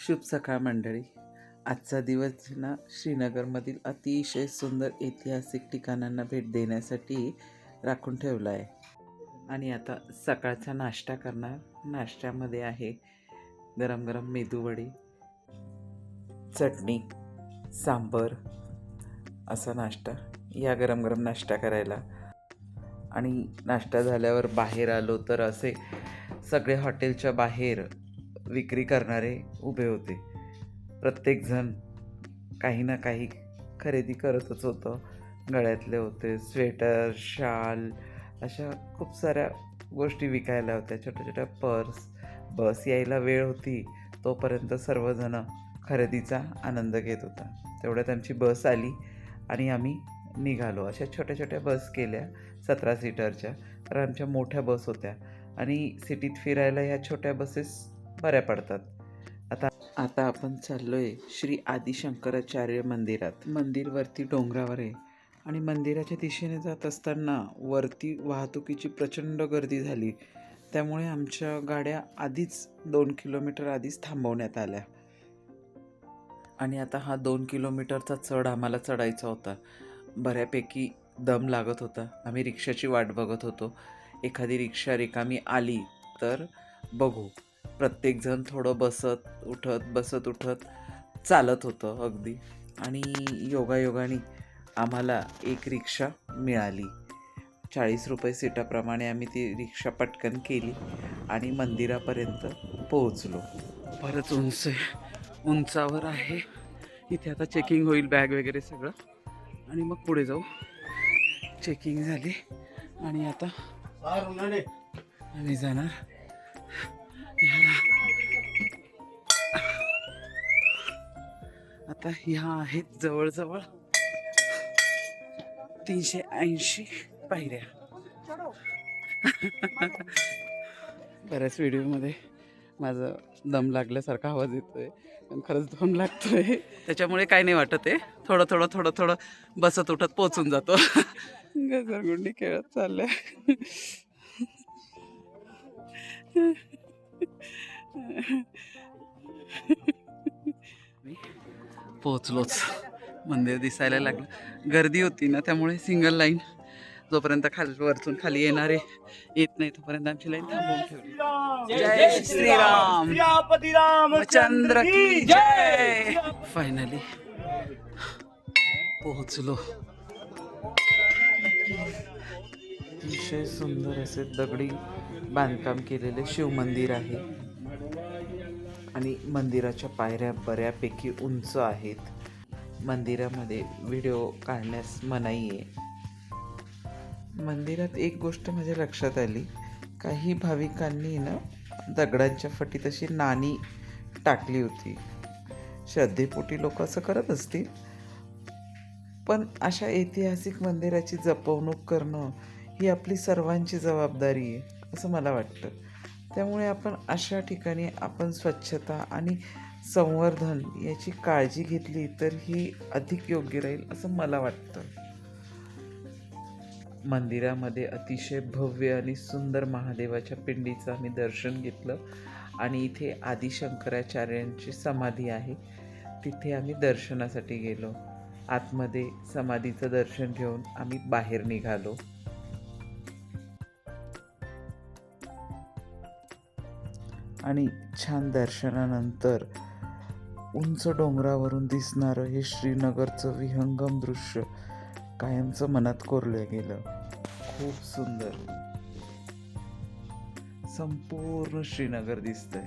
शुभ सकाळ मंडळी. आजचा दिवस ना श्रीनगरमधील अतिशय सुंदर ऐतिहासिक ठिकाणांना भेट देण्यासाठी राखून ठेवला आहे. आणि आता सकाळचा नाश्ता करणार. नाश्त्यामध्ये आहे गरम गरम मेदूवडी, चटणी, सांबर असा नाश्ता. या गरम गरम नाश्ता करायला. आणि नाश्ता झाल्यावर बाहेर आलो तर असे सगळे हॉटेलच्या बाहेर विक्री करणारे उभे होते. प्रत्येकजण काही ना काही खरेदी करतच होतं. गळ्यातले होते, स्वेटर, शाल, अशा खूप साऱ्या गोष्टी विकायला होत्या, छोट्या छोट्या पर्स. बस यायला वेळ होती तोपर्यंत सर्वजण खरेदीचा आनंद घेत होता. तेवढ्यात आमची बस आली आणि आम्ही निघालो. अशा छोट्या छोट्या बस केल्या 17 सीटरच्या, तर आमच्या मोठ्या बस होत्या आणि सिटीत फिरायला ह्या छोट्या बसेस बऱ्या पडतात. आता आपण चाललो आहे श्री आदिशंकराचार्य मंदिरात. मंदिर वरती डोंगरावर आहे आणि मंदिराच्या दिशेने जात असताना वरती वाहतुकीची प्रचंड गर्दी झाली. त्यामुळे आमच्या गाड्या आधीच 2 किलोमीटर आधीच थांबवण्यात आल्या. आणि आता हा 2 किलोमीटरचा चढ आम्हाला चढायचा होता. बऱ्यापैकी दम लागत होता. आम्ही रिक्षाची वाट बघत होतो. एखादी रिक्षा रिकामी आली तर बघू. प्रत्येकजण थोडं बसत उठत चालत होतं अगदी. आणि योगायोगाने आम्हाला एक रिक्षा मिळाली. 40 रुपये सीटाप्रमाणे आम्ही ती रिक्षा पटकन केली आणि मंदिरापर्यंत पोहोचलो. बरंच उंचावर आहे. इथे आता चेकिंग होईल, बॅग वगैरे सगळं, आणि मग पुढे जाऊ. चेकिंग झाली आणि आता आम्ही जाणार. आता ह्या आहेत जवळजवळ 380 पायऱ्या. बऱ्याच व्हिडिओमध्ये माझं दम लागल्यासारखा आवाज येतोय, पण खरंच दम लागतोय. त्याच्यामुळे काय नाही वाटत आहे. थोडं बसत उठत पोचून जातो. घसरगुंडी खेळत चाललंय. पोचलोच. मंदिर दिसायला लागलं. गर्दी होती ना, त्यामुळे सिंगल लाईन, जोपर्यंत वरतून खाली येणारे येत नाही तोपर्यंत आमची लाईन थांबवून ठेवली. जय श्रीराम, रामचंद्र की जय. फायनली पोहोचलो. अतिशय सुंदर असे दगडी बांधकाम केलेले शिवमंदिर आहे आणि मंदिराच्या पायऱ्या बऱ्यापैकी उंच आहेत. मंदिरामध्ये व्हिडिओ काढण्यास मनाई आहे. मंदिरात एक गोष्ट माझ्या लक्षात आली. काही भाविकांनी ना दगडांच्या फटीत अशी नाणी टाकली होती. श्रद्धेपोटी लोक असं करत असतील, पण अशा ऐतिहासिक मंदिराची जपवणूक करणं ही आपली सर्वांची जबाबदारी आहे असं मला वाटतं. त्यामुळे आपण अशा ठिकाणी आपण स्वच्छता आणि संवर्धन याची काळजी घेतली तर ही अधिक योग्य राहील असं मला वाटतं. मंदिरामध्ये अतिशय भव्य आणि सुंदर महादेवाच्या पिंडीचं आम्ही दर्शन घेतलं आणि इथे आदिशंकराचार्यांची समाधी आहे, तिथे आम्ही दर्शनासाठी गेलो. आतमध्ये समाधीचं दर्शन घेऊन आम्ही बाहेर निघालो. आणि छान दर्शनानंतर उंच डोंगरावरून दिसणारं हे श्रीनगरचं विहंगम दृश्य कायमचं मनात कोरलं गेलं. खूप सुंदर संपूर्ण श्रीनगर दिसतंय.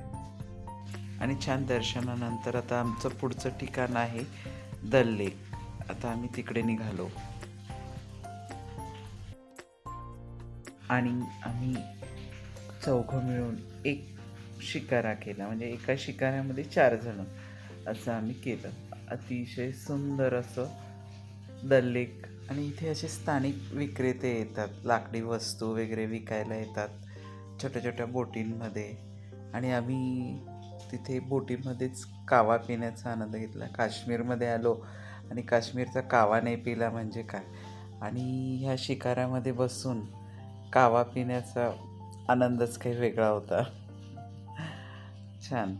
आणि छान दर्शनानंतर आता आमचं पुढचं ठिकाण आहे दल लेक. आता आम्ही तिकडे निघालो आणि आम्ही चौघं मिळून एक शिकारा केला. म्हणजे एका शिकाऱ्यामध्ये 4 जण असं आम्ही केलं. अतिशय सुंदर असं दल लेक. आणि इथे असे स्थानिक विक्रेते येतात, लाकडी वस्तू वगैरे विकायला येतात छोट्या छोट्या बोटींमध्ये. आणि आम्ही तिथे बोटीमध्येच कावा पिण्याचा आनंद घेतला. काश्मीरमध्ये आलो आणि काश्मीरचा कावा नाही पिला म्हणजे काय. आणि ह्या शिकाऱ्यामध्ये बसून कावा पिण्याचा आनंदच काही वेगळा होता. छान.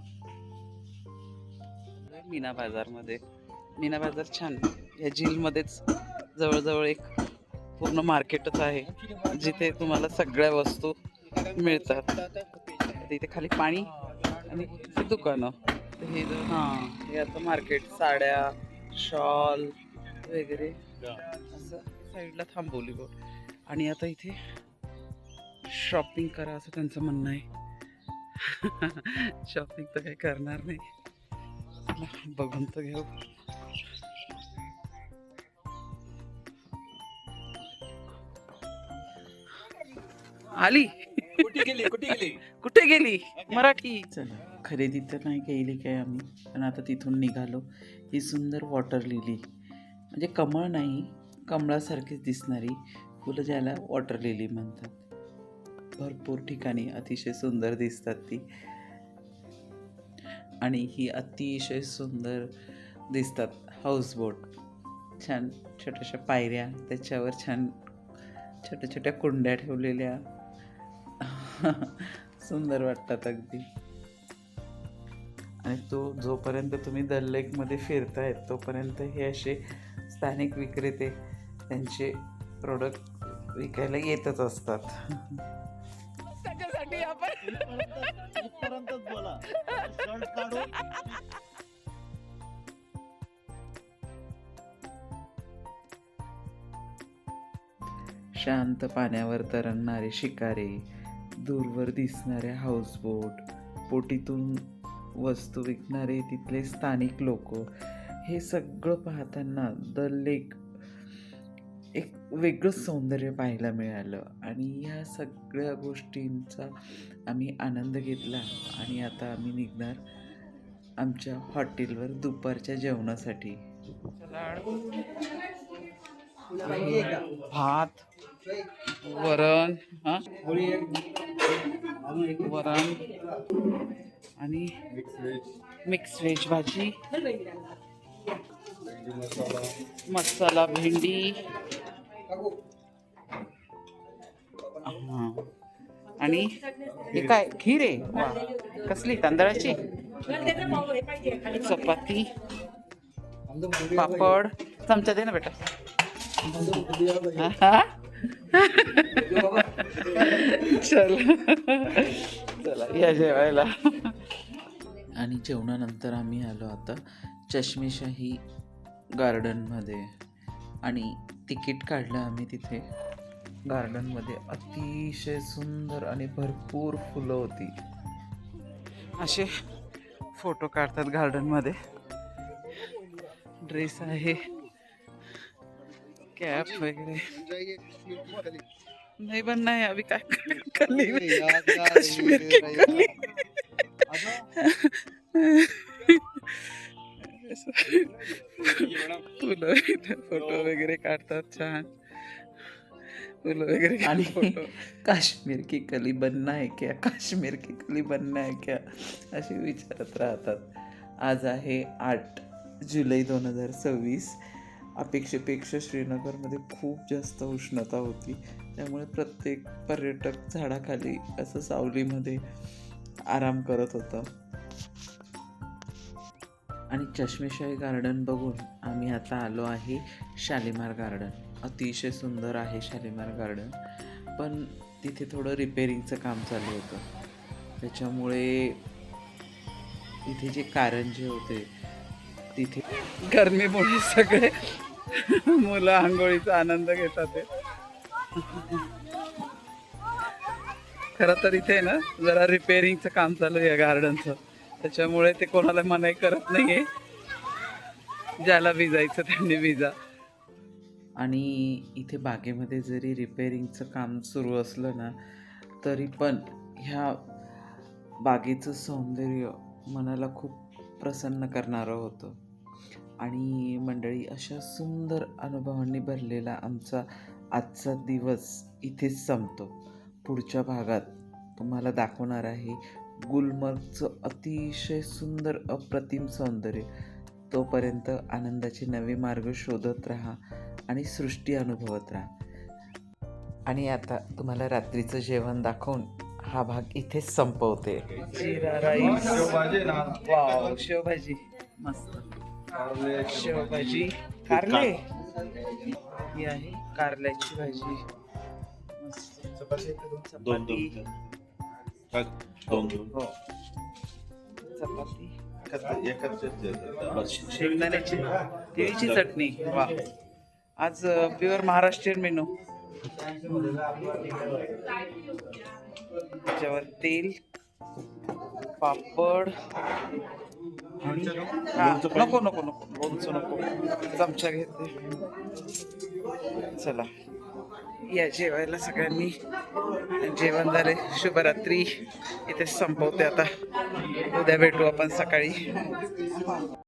मीना बाजारमध्ये. मीना बाजार छान, या झीलमध्येच जवळजवळ एक पूर्ण मार्केटच आहे जिथे तुम्हाला सगळ्या वस्तू मिळतात. इथे खाली पाणी आणि दुकानं. हे हे आता मार्केट, साड्या, शॉल वगैरे असं साईडला थांबवली बघ. आणि आता इथे शॉपिंग करा असं त्यांचं म्हणणं आहे. शॉपिंग तर काही करणार नाही, बघून तर घेऊ. आली कुठे गेली मराठी. चला, खरेदी तर नाही केली काय आम्ही, पण आता तिथून निघालो. ही सुंदर वॉटर लिली, म्हणजे कमळ नाही, कमळासारखीच दिसणारी फुलं ज्याला वॉटर लिली म्हणतात. भरपूर ठिकाणी अतिशय सुंदर दिसतात ती, आणि ही अतिशय सुंदर दिसतात. हाऊसबोट, छान छोट्याशा पायऱ्या, त्याच्यावर छान छोट्या छोट्या कुंड्या ठेवलेल्या, सुंदर वाटतात अगदी. आणि जोपर्यंत तुम्ही दल लेकमध्ये फिरतायत तोपर्यंत हे असे स्थानिक विक्रेते त्यांचे प्रोडक्ट विकायला येतच असतात. त्याच्यासाठी आपण शांत पाण्यावर तरंगणारे शिकारे, दूरवर दिसणारे हाऊसबोट, बोटीतून वस्तू विकणारे तिथले स्थानिक लोक, हे सगळं पाहताना दल लेक एक वेगळं सौंदर्य पाहायला मिळालं. आणि या सगळ्या गोष्टींचा आम्ही आनंद घेतला. आणि आता आम्ही निघणार आमच्या हॉटेलवर दुपारच्या जेवणासाठी. भात, वरण, वरण आणि मिक्स व्हेज भाजी, मसाला भेंडी, आणि हे काय खीर आहे. वा, कसली, तांदळाची. चपाती, पापड, चमचा दे ना बेटा. चला या जेवायला. आणि जेवणानंतर आम्ही आलो आता चष्मेशाही गार्डनमध्ये, आणि तिकीट काढलं आम्ही तिथे. गार्डनमध्ये अतिशय सुंदर आणि भरपूर फुलं होती. असे फोटो काढतात गार्डनमध्ये. ड्रेस आहे, कॅप वगैरे. नहीं बनना है अभी, काय कली काश्मीर की कली. फुलं, फोटो वगैरे काढतात छान, फुलं वगैरे. आणि काश्मीर की कली बनना है क्या, काश्मीर की कली बनना है क्या, असे विचारत राहतात. आज आहे 8 जुलै 2026. अपेक्षेपेक्षा श्रीनगरमध्ये खूप जास्त उष्णता होती, त्यामुळे प्रत्येक पर्यटक झाडाखाली असं सावलीमध्ये आराम करत होता. आणि चष्मेशाही गार्डन बघून आम्ही आता आलो आहे शालीमार गार्डन. अतिशय सुंदर आहे शालीमार गार्डन, पण तिथे थोडं रिपेरिंगचं काम चालू होतं, त्याच्यामुळे इथे जे कारंजे होते तिथे गरमीमुळे सगळे मुलं आंघोळीचा आनंद घेतात. ते खरं तर इथे ना जरा रिपेरिंगचं काम चालू आहे गार्डनचं, त्याच्यामुळे ते कोणाला मनाई करत नाहीये. ज्याला भिजायचं त्यांनी भिजा. आणि इथे बागेमध्ये जरी रिपेरिंगचं काम सुरू असलं ना, तरी पण ह्या बागेचं सौंदर्य मनाला खूप प्रसन्न करणारं होतं. आणि मंडळी, अशा सुंदर अनुभवांनी भरलेला आमचा आजचा दिवस इथेच संपतो. पुढच्या भागात तुम्हाला दाखवणार आहे गुलमर्गचं अतिशय सुंदर अप्रतिम सौंदर्य. तोपर्यंत आनंदाचे नवे मार्ग शोधत राहा आणि सृष्टी अनुभवत राहा. आणि आता तुम्हाला रात्रीचं जेवण दाखवून हा भाग इथेच संपवते. जिरा राईस, वाव, शेवभाजी. मस्त शेवभाजी, कारले ही आहे कारल्याची भाजी, मस्त चपाती, हो चपाती, शेंगदाण्याची तिळीची चटणी, वा आज प्युअर महाराष्ट्रीयन मेनू. त्याच्यावर तेल, पापड, नको नको नको लोणचं नको, चमचा घेते. चला या जेवायला सगळ्यांनी. जेवण झाले, शुभरात्री. इथे संपवते आता, उद्या भेटू आपण सकाळी.